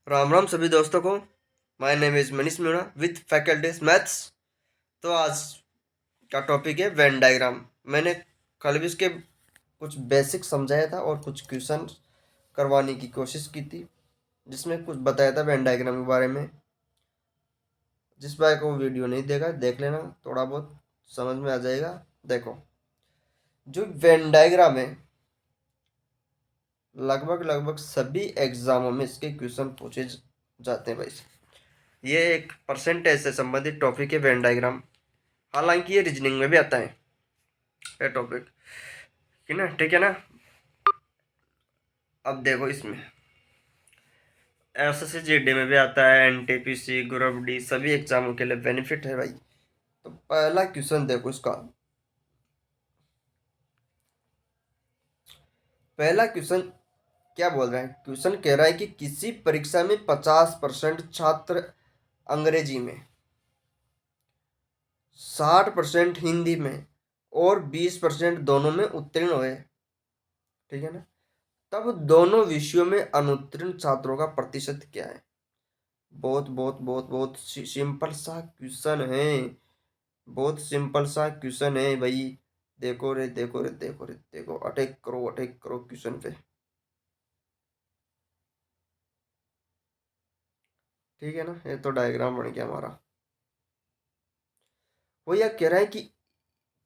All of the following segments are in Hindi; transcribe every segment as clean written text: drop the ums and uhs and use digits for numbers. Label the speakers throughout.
Speaker 1: राम राम सभी दोस्तों को। My name is Manish Meena with faculties maths. तो आज का टॉपिक है वेन डायग्राम। मैंने कल भी इसके कुछ बेसिक समझाया था और कुछ क्वेश्चन करवाने की कोशिश की थी, जिसमें कुछ बताया था वेन डायग्राम के बारे में। जिस भाई को वीडियो नहीं देखा देख लेना, थोड़ा बहुत समझ में आ जाएगा। देखो, जो वेन डायग्राम है, लगभग लगभग सभी एग्जामों में इसके क्वेश्चन पूछे जाते हैं भाई। ये एक परसेंटेज से संबंधित टॉपिक है वेन डायग्राम। हालांकि ये रीजनिंग में भी आता है ये टॉपिक, ठीक ना, ठीक है ना। अब देखो, इसमें एसएससी जीडी में भी आता है, एनटीपीसी ग्रुप डी सभी एग्जामों के लिए बेनिफिट है भाई। तो पहला क्वेश्चन देखो इसका। पहला क्वेश्चन क्या बोल रहा है? क्वेश्चन कह रहा है कि किसी परीक्षा में 50% छात्र अंग्रेजी में, 60% हिंदी में और 20% दोनों में उत्तीर्ण हुए, ठीक है ना। तब दोनों विषयों में अनुत्तीर्ण छात्रों का प्रतिशत क्या है? बहुत बहुत बहुत बहुत सिंपल सा क्वेश्चन है। बहुत सिंपल सा क्वेश्चन है भाई। देखो रे, देखो रे, देखो रे, देखो, अटैक करो क्वेश्चन पे। ठीक है ना, ये तो डायग्राम बन गया हमारा। वो यह कह रहा है कि,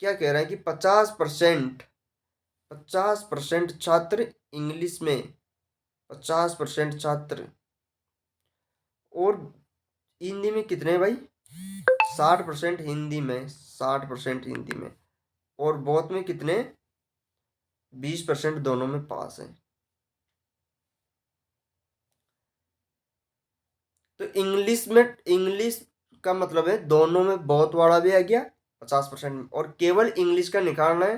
Speaker 1: क्या कह रहा है कि 50% छात्र इंग्लिश में, 50% छात्र, और हिंदी में कितने हैं भाई? 60% हिंदी में, 60% हिंदी में, और बोथ में कितने? 20% दोनों में पास है। तो इंग्लिश का मतलब है दोनों में बहुत वाला भी आ गया 50%, और केवल इंग्लिश का निकालना है।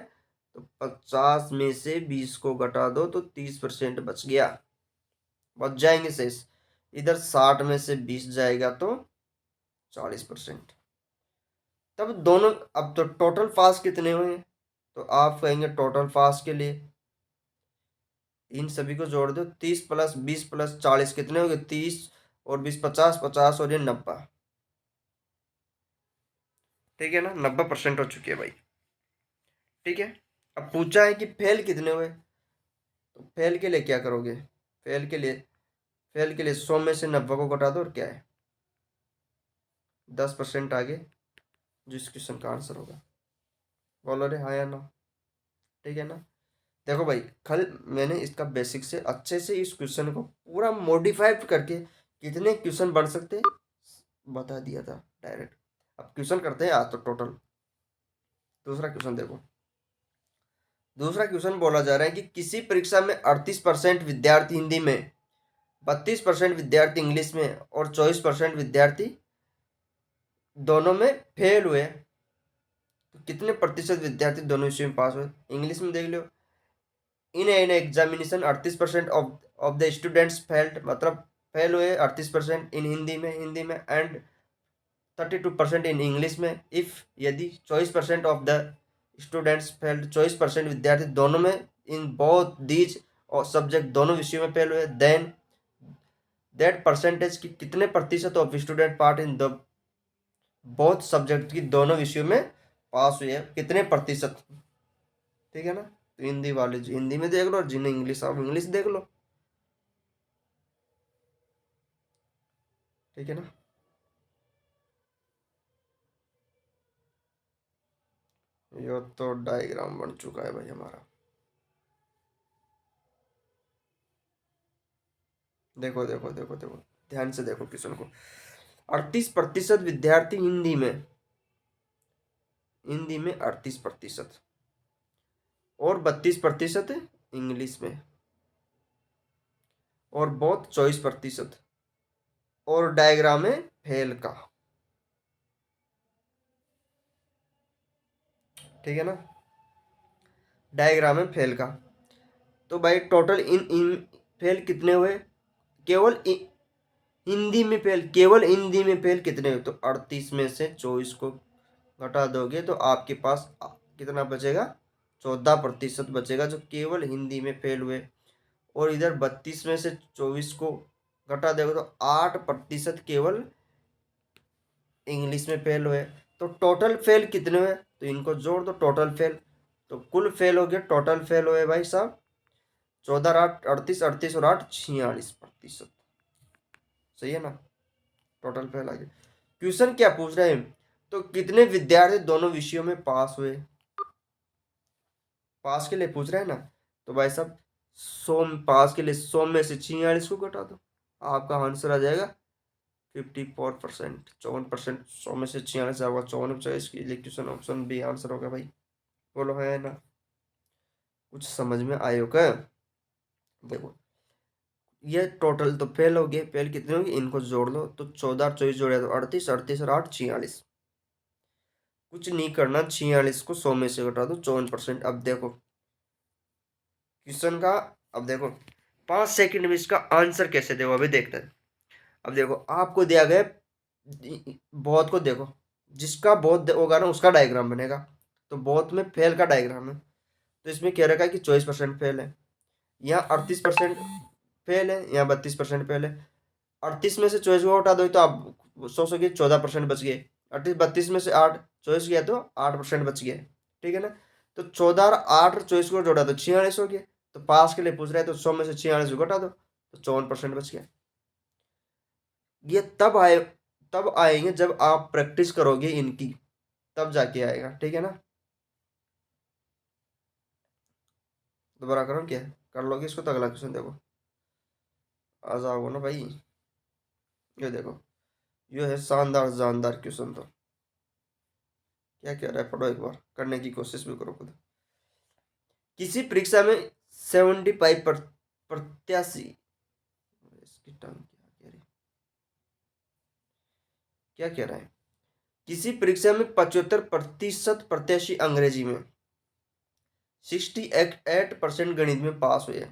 Speaker 1: तो 50 में से 20 को घटा दो तो 30% बच गया, बच जाएंगे शेष। इधर 60 में से 20 जाएगा तो 40%। तब दोनों, अब तो टोटल पास कितने हुए? तो आप कहेंगे टोटल पास के लिए इन सभी को जोड़ दो। 30 + 20 + 40 कितने हो गए? 30 और 20 50, 50 और ये 90। ठीक है ना, 90% हो चुके हैं भाई। ठीक है। अब पूछा है कि फेल कितने हुए, तो फेल के लिए क्या करोगे? फेल के लिए फेल के लिए 100 में से 90 को घटा दो और क्या है? 10% आगे, जो इस क्वेश्चन का आंसर होगा। बोलो रे हाँ या ना। ठीक है ना। देखो भाई, कल मैंने इसका बेसिक से अच्छे से इस क्वेश्चन को पूरा मॉडिफाई करके कितने क्वेश्चन बन सकते हैं बता दिया था डायरेक्ट। अब क्वेश्चन करते हैं आज तो टोटल। दूसरा क्वेश्चन देखो। दूसरा क्वेश्चन बोला जा रहा है कि किसी परीक्षा में 38% विद्यार्थी हिंदी में, 32% विद्यार्थी इंग्लिश में और 24% विद्यार्थी दोनों में फेल हुए। तो कितने प्रतिशत विद्यार्थी दोनों विषयों में पास हुए? इंग्लिश में देख लो, in an examination 38% of the students failed, मतलब फेल हुए 38% इन हिंदी में एंड 32% इन इंग्लिश में। इफ, यदि 24% ऑफ द स्टूडेंट्स फेल्ड, 24% विद्यार्थी दोनों में इन बोथ दीज और सब्जेक्ट दोनों विषयों में फेल हुए, देन दैट परसेंटेज की कितने प्रतिशत of student part in the both subject की दोनों विषयों में पास हुए, कितने प्रतिशत? ठीक है ना। तो हिंदी वाले हिंदी में देख लो और जिन्हें इंग्लिश आप इंग्लिश देख लो। ठीक है ना। ये तो डायग्राम बन चुका है भाई हमारा। देखो देखो देखो देखो, ध्यान से देखो क्वेश्चन को। 38% विद्यार्थी हिंदी में 38% और 32% इंग्लिश में, और बहुत 24%, और डायग्राम में फेल का। ठीक है ना, डायग्राम में फेल का। तो भाई टोटल इन फेल कितने हुए? केवल हिंदी में फेल, केवल हिंदी में फेल कितने हुए? तो 38 में से 24 को घटा दोगे तो आपके पास कितना बचेगा? 14% बचेगा जो केवल हिंदी में फेल हुए। और इधर 32 में से 24 को घटा देखो तो 8% केवल इंग्लिश में फेल हुए। तो टोटल फेल कितने हुए, तो इनको जोड़ दो, टोटल फेल। तो कुल फेल हो गया, टोटल फेल हुए भाई साहब 14, 8, 38, 38 और 8, 46%। सही है ना, टोटल फेल आ गया। क्वेश्चन क्या पूछ रहे हैं, तो कितने विद्यार्थी दोनों विषयों में पास हुए, पास के लिए पूछ रहे हैं ना। तो भाई साहब 100 पास के लिए 100 में से 46 को घटा दो, आपका आंसर आ जाएगा 54%। 54%, 100 में से 46 होगा 54, इसके लिए क्वेश्चन ऑप्शन बी आंसर होगा भाई। बोलो है ना, कुछ समझ में आयो क्या। देखो ये टोटल तो फेल हो गए, फेल कितने होंगे इनको जोड़ लो, तो 14 और 24 जोड़े तो 38, 38 और 8, 46। कुछ नहीं करना, 46 को 100 में से घटा दो, 54%। अब देखो क्वेश्चन का, अब देखो 5 सेकंड में इसका आंसर कैसे देखो, अभी देखते हैं। अब देखो आपको दिया गया बहुत को, देखो जिसका बहुत होगा ना उसका डायग्राम बनेगा। तो बहुत में फेल का डायग्राम है, तो इसमें कह रखा है कि 24% फेल है, यहाँ 38% फेल है, यहाँ 32% फेल है। 38 में से 24 को हटा दो तो आप सोचोगे 14% बच गए। 38, 32 में से 8 24 गया तो 8% बच गए, ठीक है ना। तो 14 और 8 और 24 को जोड़ा तो 46 हो गया। तो पास के लिए पूछ रहे हैं, तो 100 में से 46 को घटा दो तो 54% बच गया। ये तब आएंगे जब आप प्रैक्टिस करोगे इनकी, तब जाके आएगा, ठीक है ना। दोबारा करो, क्या कर लोगे इसको, तो अगला क्वेश्चन देखो, आ जाओगे ना भाई। ये देखो, ये है शानदार जानदार क्वेश्चन। तो क्या कह रहा है, पढ़ो एक बार, करने की कोशिश भी करो खुद। किसी परीक्षा में 75 प्रत्याशी, इसकी टंग क्या कह रहा है, किसी परीक्षा में 75% प्रत्याशी अंग्रेजी में, 68% गणित में पास हुए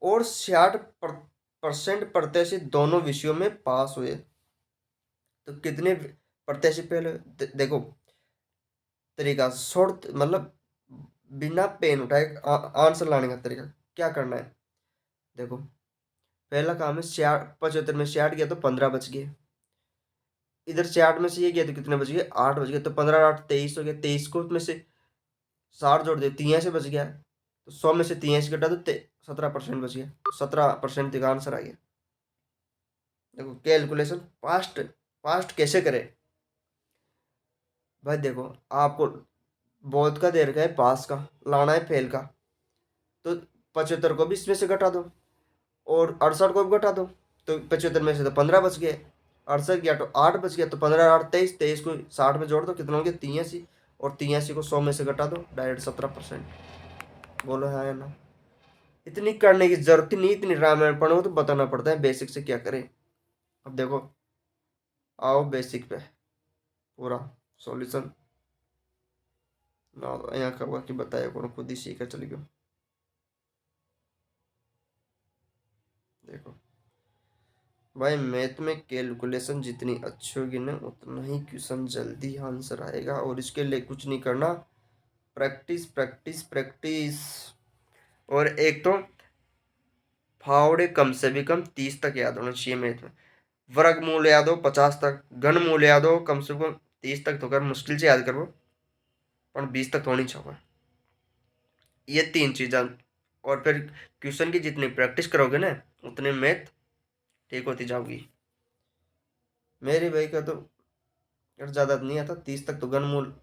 Speaker 1: और 60% प्रत्याशी दोनों विषयों में पास हुए। तो कितने प्रत्याशी पहले देखो, तरीका शॉर्ट मतलब बिना पेन उठाए आंसर लाने का तरीका क्या करना है। देखो पहला काम है 75 में 60 गया तो 15 बच गए, इधर 60 में से ये गया तो कितने बच गए, 8 बच गए। तो 15 8 23 हो गया, 23 को में से 60 जोड़ दे, 83 बच गया। तो 100 में से 83 घटा तो 17% बच गया, 17% का आंसर आ गया। देखो कैलकुलेशन फास्ट फास्ट कैसे करें भाई। देखो आपको बहुत का दे रखा है, पास का लाना है, फेल का। तो 75 को भी इसमें से घटा दो और 68 को भी घटा दो। तो 75 में से तो 15 बच गए, 68 गया तो 8 बच गया। तो 15 8 23, 23 को 60 में जोड़ दो, कितना हो गया 83। और 83 को 100 में से घटा दो, डायरेक्ट 17%। बोलो है ना, इतनी करने की जरूरत ही नहीं, इतनी रामायण पढ़ो तो बताना पड़ता है बेसिक से क्या करें। अब देखो आओ बेसिक पे पूरा सॉल्यूशन ना, यहाँ का कि बताया कौन, खुद ही सीखा चल गयो। देखो भाई मैथ में कैलकुलेशन जितनी अच्छी होगी ना उतना ही क्वेश्चन जल्दी आंसर आएगा, और इसके लिए कुछ नहीं करना, प्रैक्टिस प्रैक्टिस प्रैक्टिस। और एक तो फावड़े कम से भी कम 30 तक याद होना चाहिए मैथ में। वर्गमूल याद हो 50 तक, घनमूल याद हो कम से कम 30 तक, तो कर मुश्किल से याद करो पर 20 तक होनी चाहिए। ये 3 चीज़ें, और फिर क्वेश्चन की जितनी प्रैक्टिस करोगे ना उतने मैथ ठीक होती जाओगी। मेरे भाई का तो यार ज़्यादा नहीं आता, 30 तक तो घनमूल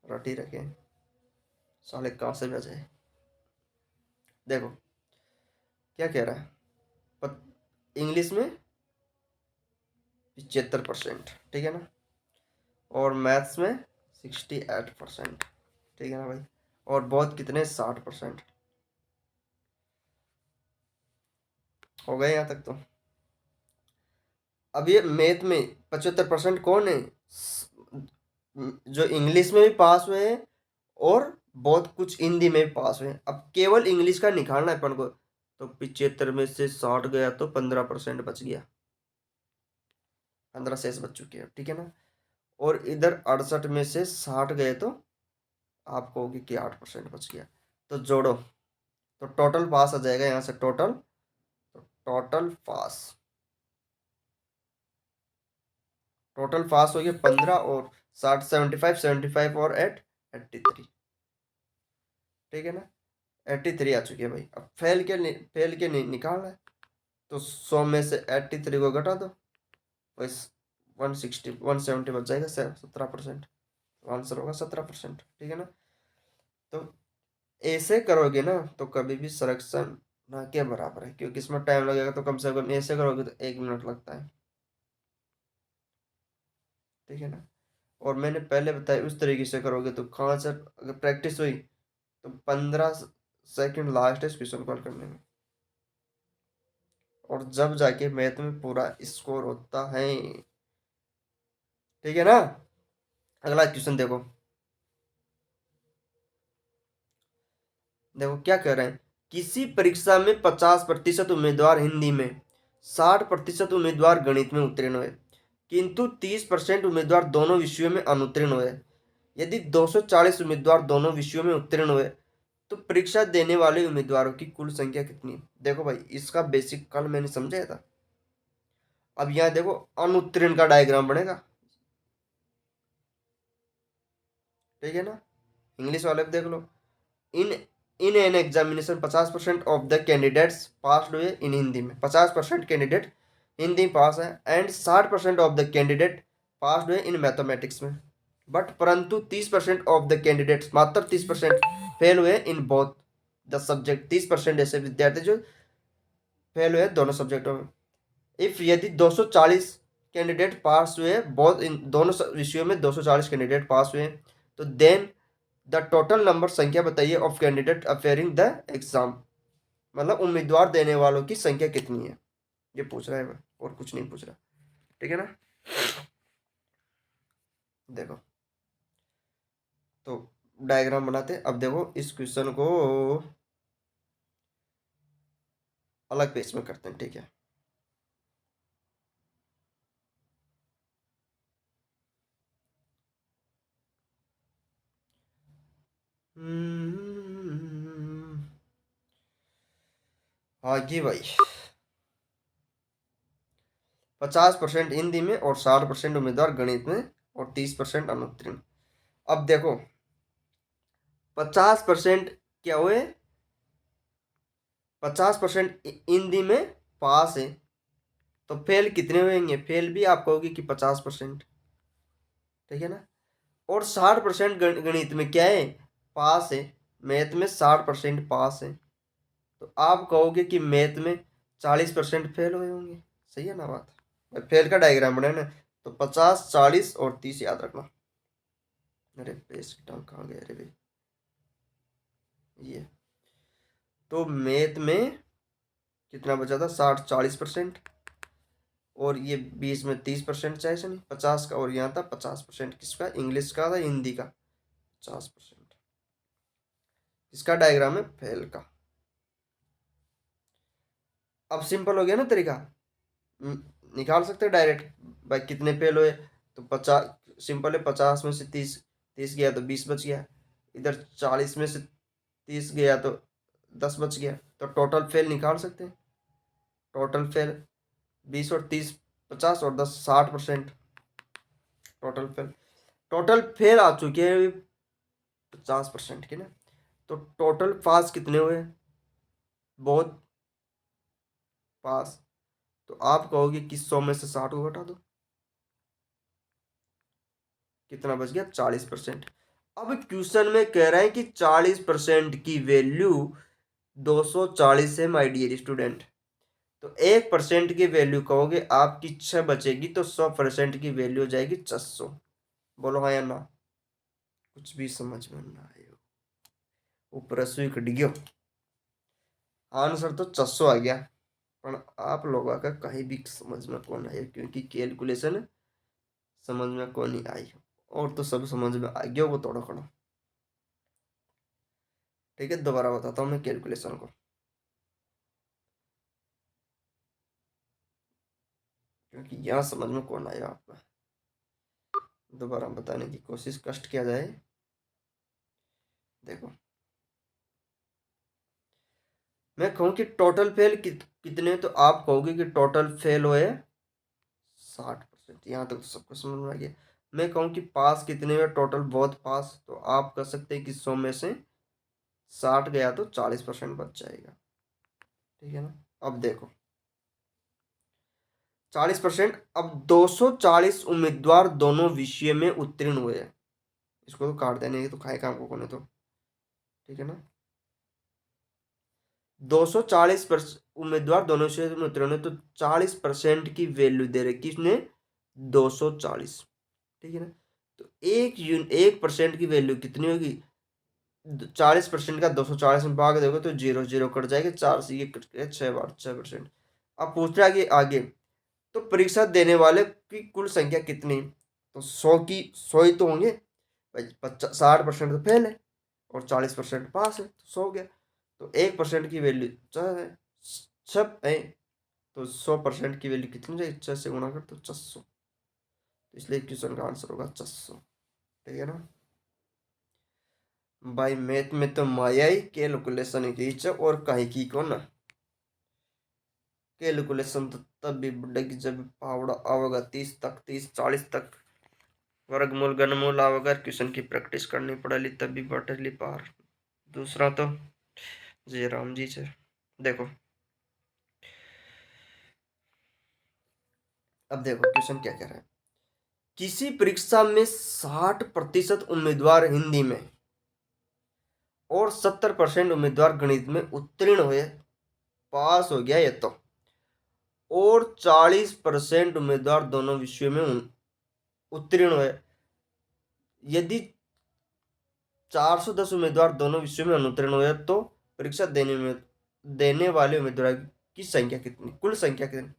Speaker 1: रट ही रखे, साले कहाँ से बजाए। देखो क्या कह रहा है, इंग्लिश में 75%, ठीक है ना, और मैथ्स में 68%, ठीक है ना भाई। और बहुत कितने 60% हो गए यहाँ तक। तो अब ये मैथ में 75% कौन है, जो इंग्लिश में भी पास हुए हैं और बहुत कुछ हिंदी में भी पास हुए हैं। अब केवल इंग्लिश का निकालना है अपन को, तो 75 में से 60 गया तो 15% बच गया, 15 शेष बच चुके हैं, ठीक है ना। और इधर 68 में से 60 गए तो आप कहोगे कि 8% बच गया। तो जोड़ो तो टोटल पास आ जाएगा यहाँ से, टोटल टोटल पास हो गया 15 और 60 75 और 83। ठीक है ना, 83 आ चुकी है भाई। अब फेल के नहीं निकालना है, तो 100 में से 83 को घटा दो, बस 170 बच जाएगा, 17%। आंसर होगा 17%। ठीक है ना, तो ऐसे करोगे ना तो कभी भी सिलेक्शन ना के बराबर है, क्योंकि इसमें टाइम लगेगा, तो कम से कम ऐसे करोगे तो 1 मिनट लगता है। ठीक है ना, और मैंने पहले बताया उस तरीके से करोगे तो कहाँ से, अगर प्रैक्टिस हुई तो 15 सेकंड लास्ट है इस क्वेश्चन को हल करने में, और जब जाके मैथ में पूरा स्कोर होता है। ठीक है ना, अगला क्वेश्चन देखो। देखो क्या कह रहे हैं, किसी परीक्षा में 50% उम्मीदवार हिंदी में, 60% उम्मीदवार गणित में उत्तीर्ण हुए, किंतु 30% उम्मीदवार दोनों विषयों में अनुत्तीर्ण हुए। यदि 240 उम्मीदवार दोनों विषयों में उत्तीर्ण हुए तो परीक्षा देने वाले उम्मीदवारों की कुल संख्या कितनी है? देखो भाई, इसका बेसिक कल मैंने समझाया था। अब यहाँ देखो अनुत्तीर्ण का डायग्राम बनेगा। ठीक है ना, इंग्लिश वाले भी देख लो। In in an examination 50% of the candidates pass हुए इन हिंदी में, 50% कैंडिडेट हिंदी पास है, and 60% of the candidate pass हुए इन मैथमेटिक्स में, बट परंतु 30% ऑफ द कैंडिडेट्स, मात्र 30% फेल हुए इन बोथ द सब्जेक्ट। 30% ऐसे विद्यार्थी जो फेल हुए दोनों सब्जेक्टों में। इफ यदि 240 कैंडिडेट पास हुए बहुत, इन दोनों विषयों में 240 कैंडिडेट पास हुए, तो देन द टोटल नंबर, संख्या बताइए, ऑफ कैंडिडेट अफेयरिंग द एग्जाम, मतलब उम्मीदवार देने वालों की संख्या कितनी है, ये पूछ रहा है मैं, और कुछ नहीं पूछ रहा। ठीक है ना, देखो तो डायग्राम बनाते हैं। अब देखो इस क्वेश्चन को अलग पेज में करते हैं। ठीक है, आगे भाई, 50% हिंदी में और 60% उम्मीदवार गणित में और 30% अनुत्तीर्ण। अब देखो 50% क्या हुए, 50% हिंदी में पास है, तो फेल कितने होंगे, फेल भी आप कहोगे कि 50%। ठीक है ना, और 60% गणित में क्या है, पास है, मैथ में 60% पास है, तो आप कहोगे कि मैथ में 40% फेल हुए होंगे। सही है ना बात, फेल का डायग्राम बना ना, तो 50 40 और 30 याद रखना। अरे पेज कहाँ गया, अरे भाई ये, तो मैथ में कितना बचा था, 60 40%, और ये 20 में 30% चाहिए से नहीं 50 का, और यहाँ था 50% किसका, इंग्लिश का था, हिंदी का 50%। इसका डायग्राम है फेल का। अब सिंपल हो गया ना तरीका, निकाल सकते हैं डायरेक्ट भाई कितने फेल हुए, तो 50 सिंपल है, 50 में से 30, 30 गया तो 20 बच गया, इधर 40 में से 30 गया तो 10 बच गया, तो टोटल फेल निकाल सकते हैं। टोटल फेल 20 और 30, 50 और 10, 60%। टोटल फेल आ चुके हैं 50% के ना, तो टोटल पास कितने हुए, बहुत पास, तो आप कहोगे कि 100 में से 60 को घटा दो, कितना बच गया, 40%। अब क्वेश्चन में कह रहा है कि 40% की वैल्यू 240 है माय डियर स्टूडेंट, तो 1% की वैल्यू कहोगे आपकी 6 बचेगी, तो 100% की वैल्यू हो जाएगी 600। बोलो हाँ या ना, कुछ भी समझ में ना आए हो, ऊपर सुई कट गयो, आंसर तो 600 आ गया, पर आप लोगों का कहीं भी समझ में कौन आया, क्योंकि कैलकुलेशन समझ में कौन नहीं आई, और तो सब समझ में आ गया वो थोड़ा थोड़ा। ठीक है, दोबारा बताता हूँ मैं कैलकुलेशन को, क्योंकि यहाँ समझ में कौन आया आपका, दोबारा बताने की कोशिश कष्ट किया जाए। देखो मैं कहूँ कि टोटल फेल कितने, तो आप कहोगे कि टोटल फेल हुए 60%। यहाँ तक तो सबको समझ में आ गया। मैं कहूँ कि पास कितने हुए टोटल, बहुत पास, तो आप कह सकते हैं कि 100 में से 60 गया तो 40% बच जाएगा। ठीक है ना। अब देखो 40%, अब 240 उम्मीदवार दोनों विषय में उत्तीर्ण हुए हैं। इसको तो काट देने, तो खाए काम को कोने तो। ठीक है ना। 240 उम्मीदवार दोनों विषय में उत्तीर्ण हुए, तो 40% की वैल्यू दे रहे किसने, 240। ठीक है ना। तो 1% की वैल्यू कितनी होगी, 40% का 240 में भाग दोगे तो जीरो जीरो कट जाएगा, 4 से ये कट गया, 6 बार 6%। अब पूछ रहा है कि आगे, तो परीक्षा देने वाले की कुल संख्या कितनी, तो 100 ही तो होंगे भाई। 60% तो फेल है और 40% पास है, तो 100 हो गया। तो 1% की वैल्यू 6 है, तो 100% की वैल्यू कितनी जाएगी, 6 से गुणा कर तो 600। तो इसलिए क्वेश्चन का आंसर होगा 600। ठीक है ना भाई। मैथ में तो माया ही कैलकुलेशन की और कहीं की को ना। कैलकुलेशन तो तब भी बढ़ेगी जब पावड़ा आवेगा 30 तक, 30 40 तक। वर्गमूल घनमूल आवेगा, क्वेश्चन की प्रैक्टिस करनी पड़ेगी तभी बढ़ेगी पार। दूसरा तो जय राम जी से। देखो अब देखो क्वेश्चन क्या कह रहा है। किसी परीक्षा में 60% उम्मीदवार हिंदी में और 70% उम्मीदवार गणित में उत्तीर्ण हुए, पास हो गया ये तो, और 40% उम्मीदवार दोनों विषयों में उत्तीर्ण हुए। यदि 410 उम्मीदवार दोनों विषयों में अनुत्तीर्ण हुए तो परीक्षा देने वाले उम्मीदवार की संख्या कितनी, कुल संख्या कितनी।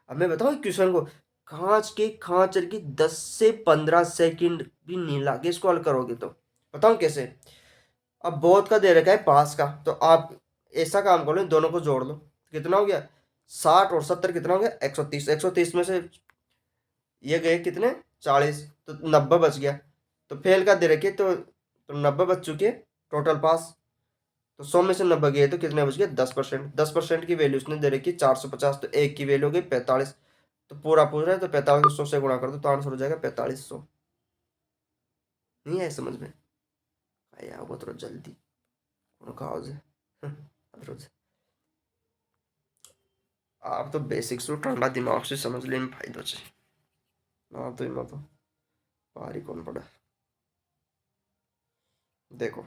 Speaker 1: अब मैं बताऊं क्वेश्चन को, खांच के खांचर की 10 से 15 सेकंड भी नहीं लगे इसको हल करोगे तो। बताऊं कैसे। अब बहुत का दे रखा है पास का, तो आप ऐसा काम करो, दोनों को जोड़ लो, कितना हो गया 60 और 70 कितना हो गया 130। 130 में से ये गए कितने 40, तो 90 बच गया। तो फेल का दे रखे तो 90 बच चुके, टोटल पास। तो 100 में से 90 गए तो कितने बच गए 10%। 10% की वैल्यू उसने दे रखी 450, तो एक की वैल्यू हो गई 45। तो पूरा पूछ रहा है तो 45 को 100 से गुणा कर दो तो आंसर हो जाएगा 4500। नहीं है समझ में आया होगा थोड़ा जल्दी खाओ जे आप तो बेसिक्स तो ठंडा दिमाग से समझ लेने में फायदा चाहिए ना, तो इतना तो भारी कौन पड़ा। देखो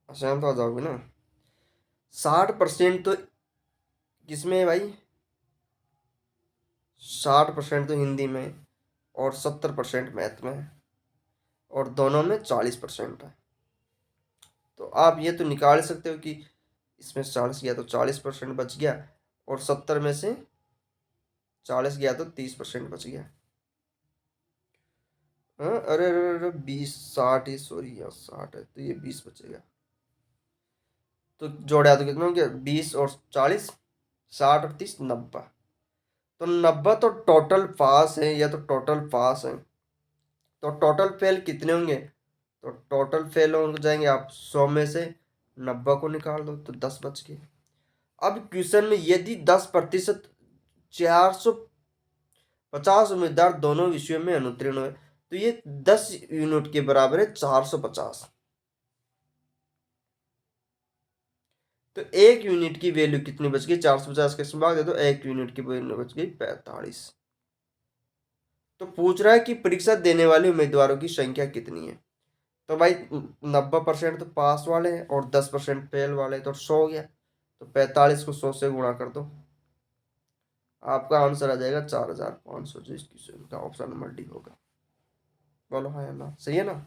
Speaker 1: आसान तो आ जाओगे ना। 60% तो किसमें है भाई, 60% तो हिंदी में और 70% मैथ में, और दोनों में 40% है। तो आप ये तो निकाल सकते हो कि इसमें 40 गया तो 40% बच गया, और 70 में से 40 गया तो 30% बच गया। हाँ अरे अरे अरे 20 60 ही सॉरी यार 60 है तो ये 20 बचेगा। तो जोड़ा तो कितना हो गया 20 और 40, 60 और 30 90। तो 90 तो टोटल पास है, या तो टोटल पास है। तो टोटल फेल कितने होंगे, तो टोटल फेल हो जाएंगे आप 100 में से 90 को निकाल दो तो 10 बच गए। अब क्वेश्चन में यदि 10%, 450 उम्मीदवार दोनों विषयों में अनुत्तीर्ण हुए, तो ये 10 यूनिट के बराबर है 450। तो एक यूनिट की वैल्यू कितनी बच गई, 450 के इसमें भाग दे दो, एक यूनिट की वैल्यू बच गई 45। तो पूछ रहा है कि परीक्षा देने वाले उम्मीदवारों की संख्या कितनी है। तो भाई 90% तो पास वाले हैं और 10% फेल वाले, तो 100 हो गया। तो 45 को 100 से गुणा कर दो, आपका आंसर आ जाएगा 4500, जो इस क्वेश्चन का ऑप्शन नंबर डी होगा। बोलो हाँ या ना, सही है ना।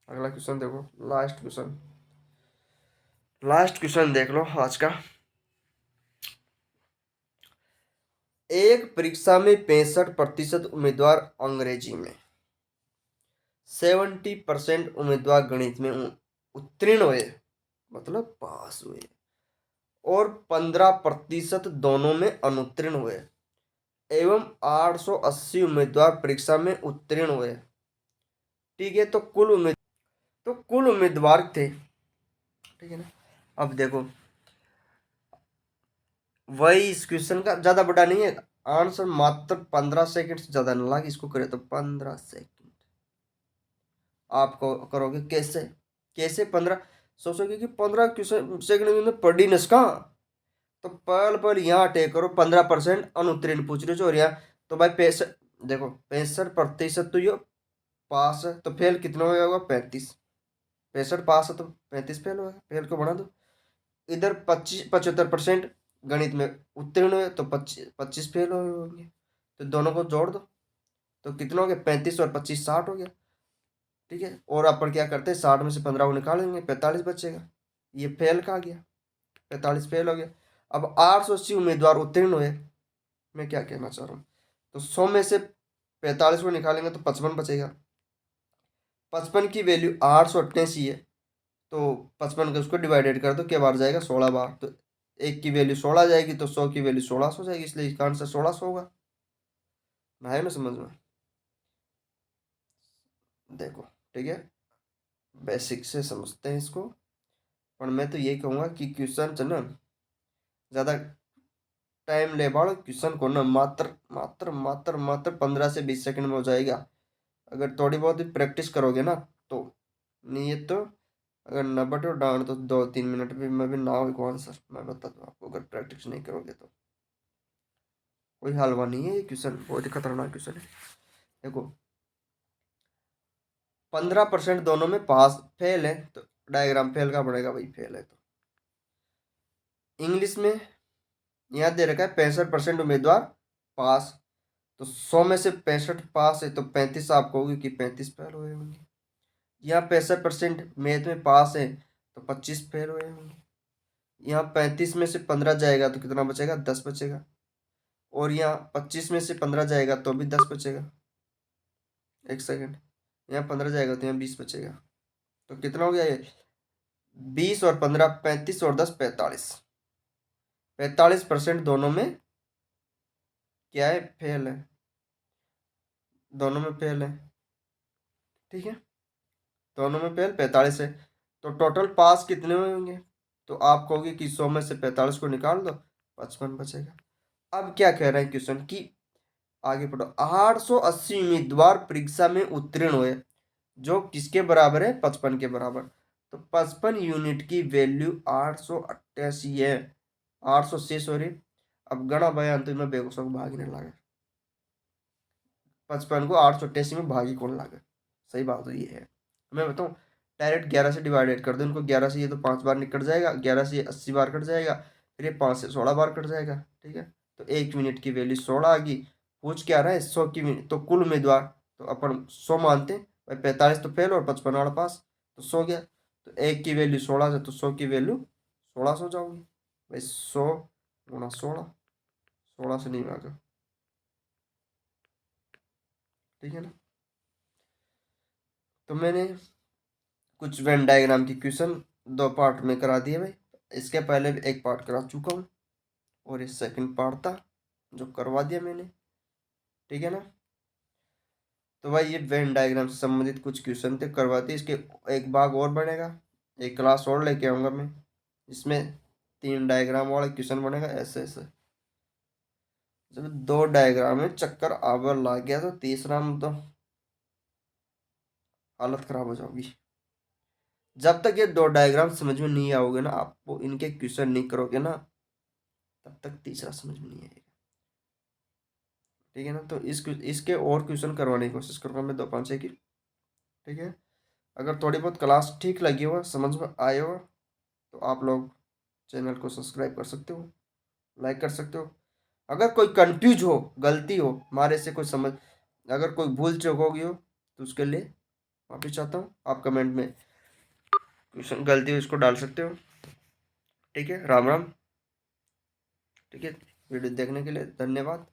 Speaker 1: अगला क्वेश्चन देखो, लास्ट क्वेश्चन, लास्ट क्वेश्चन देख लो आज का। एक परीक्षा में 65% उम्मीदवार अंग्रेजी में, 70% उम्मीदवार गणित में उत्तीर्ण हुए, मतलब पास हुए, और 15% दोनों में अनुत्तीर्ण हुए, एवं 880 उम्मीदवार परीक्षा में उत्तीर्ण हुए। ठीक है, तो कुल उम्मीदवार थे, ठीक है ना। अब देखो वही इस क्वेश्चन का ज्यादा बड़ा नहीं है, आंसर मात्र 15 सेकंड से ज्यादा ना लगे, इसको करे तो 15 सेकंड। आपको करोगे कैसे, कैसे 15, सोचोगे कि 15 सेकंड में पढ़ी नसका, तो पल पल यहाँ टेक करो 15% अनुत्तीर्ण पूछ रहे हो और यहाँ, तो भाई 65, देखो 65% तो ये पास है, तो फेल कितना हो जाएगा 35, 65 पास है तो 35 फेल होगा, फेल को बढ़ा दो। इधर 75% गणित में उत्तीर्ण हुए तो 25 फेल होंगे, तो दोनों को जोड़ दो, तो कितना हो गया 35 और 25 60 हो गया, ठीक है। और अपन क्या करते हैं 60 में से 15 को निकालेंगे, 45 बचेगा, ये फेल का आ गया, 45 फेल हो गया। अब 880 उम्मीदवार उत्तीर्ण हुए, मैं क्या कहना चाह रहा हूँ, तो 100 में से 45 को निकालेंगे तो 55 बचेगा, 55 की वैल्यू 888 है, तो 55 का उसको डिवाइडेड कर दो, क्या बार जाएगा 16 बार, तो एक की वैल्यू 16 जाएगी, तो 100 की वैल्यू 1600 जाएगी, इसलिए इसका आंसर 1600 होगा। है ना समझ में, देखो ठीक है, बेसिक से समझते हैं इसको। पर मैं तो यही कहूँगा कि क्वेश्चन च ना ज़्यादा टाइम ले बाड़ो, क्वेश्चन को ना मात्र मात्र मात्र मात्र 15 से 20 सेकंड में हो जाएगा, अगर थोड़ी बहुत भी प्रैक्टिस करोगे ना तो। नहीं है तो अगर न बटो डाउन तो 2-3 मिनट में भी ना हो आंसर, मैं बता दूँ आपको, अगर प्रैक्टिस नहीं करोगे तो। कोई हलवा नहीं है ये क्वेश्चन, बहुत ही खतरनाक क्वेश्चन है। देखो 15% दोनों में पास फेल है, तो डायग्राम फेल का बनेगा भाई, फेल है तो। इंग्लिश में यहाँ दे रखा है 65% उम्मीदवार पास, तो 100 में से 65 पास है, तो 35 आपको होगी कि 35 फेल हुए होंगे। यहाँ 65% मैथ में पास है, तो 25 फेल हुए होंगे। यहाँ 35 में से 15 जाएगा तो कितना बचेगा 10 बचेगा, और यहाँ 25 में से 15 जाएगा तो भी 10 बचेगा, एक सेकेंड, यहाँ 15 जाएगा तो यहाँ 20 बचेगा, तो कितना हो गया ये 20 और 15 35 और 10 45, 45% दोनों में क्या है फेल है, दोनों में फेल है, ठीक है, दोनों में फेल 45 है, तो टोटल पास कितने होंगे, तो आप कहोगे कि 100 में से 45 को निकाल दो 55 बचेगा। अब क्या कह रहे हैं क्वेश्चन की, आगे पढ़ो, 880 उम्मीदवार परीक्षा में उत्तीर्ण हुए, जो किसके बराबर है 55 के बराबर, तो 55 यूनिट की वैल्यू 888 है, 880 सॉरी। अब गणा बयान तो मैं बेगूसराय को भागने लगा, 55 को 888 में भागी कौन लागे, सही बात तो ये है। मैं बताऊँ, डायरेक्ट 11 से डिवाइडेड कर दो इनको, 11 से ये तो 5 बार निकट जाएगा, 11 से ये 80 बार कट जाएगा, फिर ये 5 से 16 बार कट जाएगा, ठीक है। तो 1 मिनट की वैल्यू 16 आ गई। पूछ क्या रहा है 100 की मिनट, तो कुल उम्मीदवार, तो अपन 100 मानते हैं भाई, 45 तो फेल और 55 वाला पास, तो 100 गया, तो एक की वैल्यू 16 है, तो 100 की वैल्यू 1600 जाऊंगी भाई, 100 × 16, 16 से नहीं भागा, ठीक है ना। तो मैंने कुछ वेन डायग्राम की क्वेश्चन 2 पार्ट में करा दिए भाई, इसके पहले भी एक पार्ट करा चुका हूँ, और ये सेकंड पार्ट था जो करवा दिया मैंने, ठीक है ना। तो भाई ये वेन डायग्राम से संबंधित कुछ क्वेश्चन थे, करवा दिए, इसके एक भाग और बनेगा, एक क्लास और लेके आऊँगा मैं, इसमें 3 डायग्राम वाला क्वेश्चन बनेगा, ऐसे ऐसे। जब 2 डायग्राम में चक्कर आवर लग गया तो तीसरा में तो हालत खराब हो जाओगी। जब तक ये 2 डायग्राम समझ में नहीं आओगे ना, आपको इनके क्वेश्चन नहीं करोगे ना, तब तक तीसरा समझ में नहीं आएगा, ठीक है ना। तो इसके और क्वेश्चन करवाने की कोशिश करूँगा मैं 2-5 की, ठीक है। अगर थोड़ी बहुत क्लास ठीक लगी हो, समझ में आए हो, तो आप लोग चैनल को सब्सक्राइब कर सकते हो, लाइक कर सकते हो। अगर कोई कंफ्यूज हो, गलती हो हमारे से, कोई समझ, अगर कोई भूल चूक होगी हो, तो उसके लिए माफी चाहता हूँ, आप कमेंट में क्वेश्चन गलती हो इसको डाल सकते हो, ठीक है। राम राम, ठीक है। वीडियो देखने के लिए धन्यवाद।